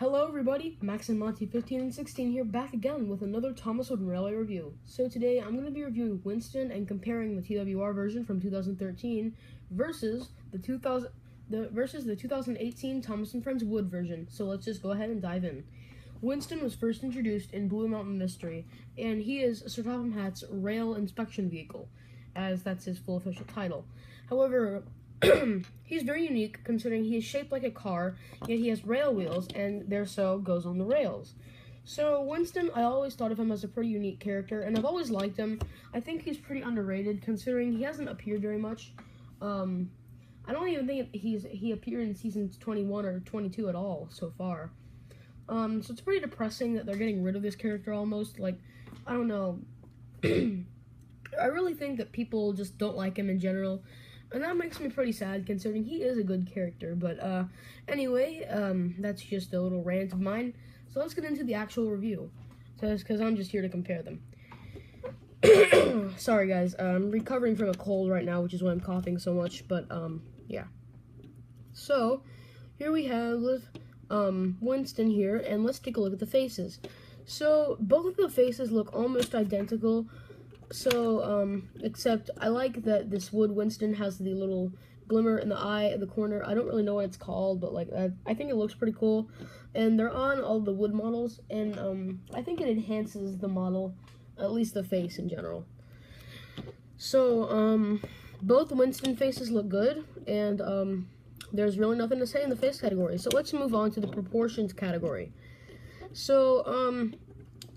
Hello everybody, Max and Monty 15 and 16 here, back again with another Thomas Wooden Railway review. So today I'm going to be reviewing Winston and comparing the TWR version from 2013 versus the 2018 Thomas & Friends Wood version. So let's just go ahead and dive in. Winston was first introduced in Blue Mountain Mystery, and he is Sir Topham Hatt's rail inspection vehicle, as that's his full official title. However, he's very unique considering he is shaped like a car, yet he has rail wheels and therefore goes on the rails. So Winston, I always thought of him as a pretty unique character, and I've always liked him. I think he's pretty underrated considering he hasn't appeared very much. I don't even think he appeared in seasons 21 or 22 at all so far. So it's pretty depressing that they're getting rid of this character almost. Like, I don't know. I really think that people just don't like him in general. And that makes me pretty sad, considering he is a good character. But, anyway, that's just a little rant of mine. So let's get into the actual review. Because I'm just here to compare them. Sorry, guys. I'm recovering from a cold right now, which is why I'm coughing so much. But, yeah. So, here we have Winston here, and let's take a look at the faces. So, both of the faces look almost identical. So, except I like that this Wood Winston has the little glimmer in the eye at the corner. I don't really know what it's called, but, like, I think it looks pretty cool. And they're on all the Wood models, and, I think it enhances the model, at least the face in general. So, both Winston faces look good, and, there's really nothing to say in the face category. So, let's move on to the proportions category. So,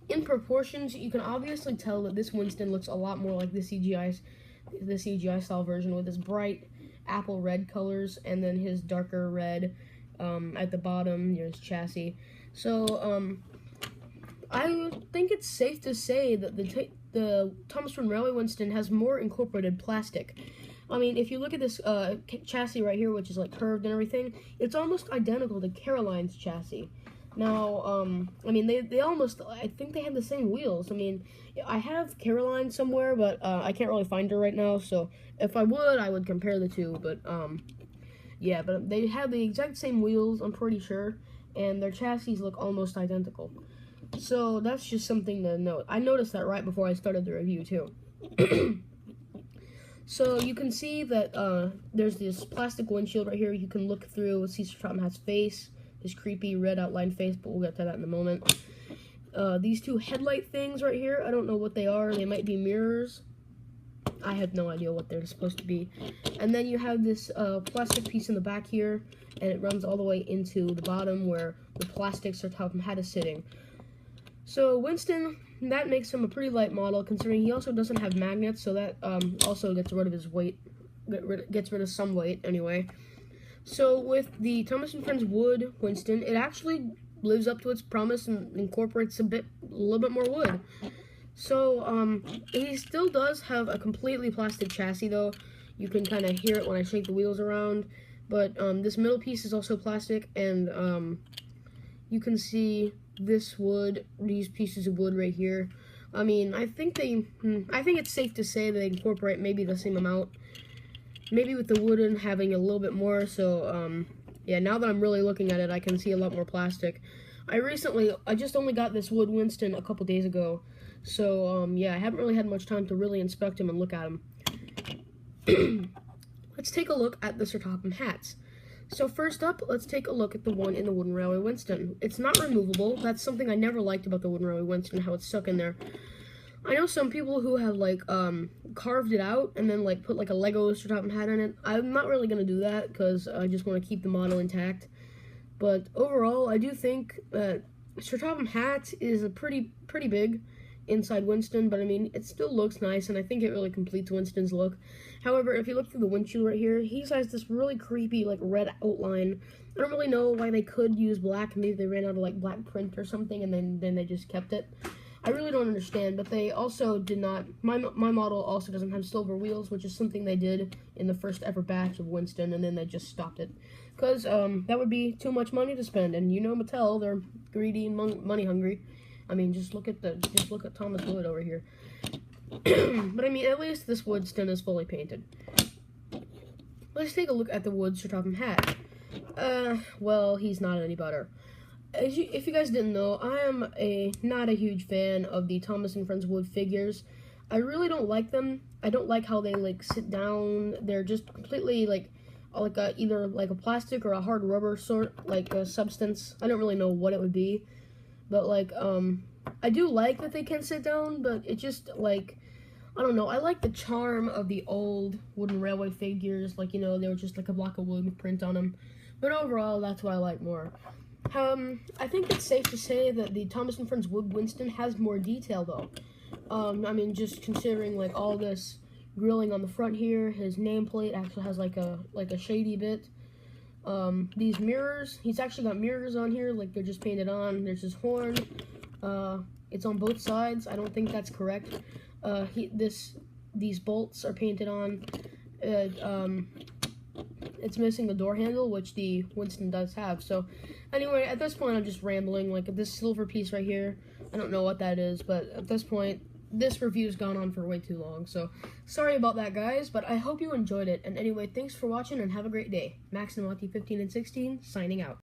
in proportions, you can obviously tell that this Winston looks a lot more like the CGI style version with his bright apple red colors and then his darker red at the bottom, his chassis. So I think it's safe to say that the Thomas Wooden Railway Winston has more incorporated plastic. I mean, if you look at this chassis right here, which is like curved and everything, it's almost identical to Caroline's chassis. Now, I mean, they almost, I think they have the same wheels. I mean, I have Caroline somewhere, but, I can't really find her right now, so if I would compare the two, but, yeah, but they have the exact same wheels, I'm pretty sure, and their chassis look almost identical. So, that's just something to note. I noticed that right before I started the review, too. So, you can see that, there's this plastic windshield right here you can look through, see Sir Topham Hatt's face. His creepy red outline face, but we'll get to that in a moment. These two headlight things right here, I don't know what they are. They might be mirrors. I have no idea what they're supposed to be. And then you have this plastic piece in the back here, and it runs all the way into the bottom where the plastic Sir Topham Hatt is sitting. So Winston, that makes him a pretty light model, considering he also doesn't have magnets, so that also gets rid of his weight, gets rid of some weight anyway. So with the Thomas & Friends Wood Winston, it actually lives up to its promise and incorporates a little bit more wood. So he still does have a completely plastic chassis though. You can kind of hear it when I shake the wheels around. But this middle piece is also plastic, and you can see this wood, these pieces of wood right here. I mean, I think it's safe to say they incorporate maybe the same amount. Maybe with the wooden having a little bit more, so, yeah, now that I'm really looking at it, I can see a lot more plastic. I just only got this Wood Winston a couple days ago, so, yeah, I haven't really had much time to really inspect him and look at him. Let's take a look at the Sir Topham Hats. So, first up, let's take a look at the one in the Wooden Railway Winston. It's not removable. That's something I never liked about the Wooden Railway Winston, how it's stuck in there. I know some people who have, like, carved it out and then, like, put, like, a Lego Sir Topham Hat in it. I'm not really going to do that because I just want to keep the model intact. But overall, I do think that Sir Topham Hat is a pretty big inside Winston, but, I mean, it still looks nice, and I think it really completes Winston's look. However, if you look through the windshield right here, he has this really creepy, like, red outline. I don't really know why they could use black. Maybe they ran out of, like, black print or something, and then they just kept it. I really don't understand, but they also did not, my model also doesn't have silver wheels, which is something they did in the first ever batch of Winston, and then they just stopped it. Because, that would be too much money to spend, and you know Mattel, they're greedy and money hungry. I mean, just look at Thomas Wood over here. But I mean, at least this Winston is fully painted. Let's take a look at the Wood Sir Topham Hat. Well, he's not any better. if you guys didn't know, I am not a huge fan of the Thomas and Friends wood figures. I really don't like them. I don't like how they like sit down. They're just completely like either like a plastic or a hard rubber sort like a substance. I don't really know what it would be, but like I do like that they can sit down, but it just like I don't know. I like the charm of the old wooden railway figures, like, you know, they were just like a block of wood with print on them. But overall, that's what I like more. I think it's safe to say that the Thomas and Friends Wood Winston has more detail, though. I mean, just considering like all this grilling on the front here, his nameplate actually has like a shady bit. These mirrors, he's actually got mirrors on here, like they're just painted on. There's his horn. It's on both sides. I don't think that's correct. These bolts are painted on. It's missing the door handle, which the Winston does have. So, anyway, at this point, I'm just rambling. Like, this silver piece right here, I don't know what that is, but at this point, this review's gone on for way too long. So, sorry about that, guys, but I hope you enjoyed it. And anyway, thanks for watching, and have a great day. Max and Monty 15 and 16, signing out.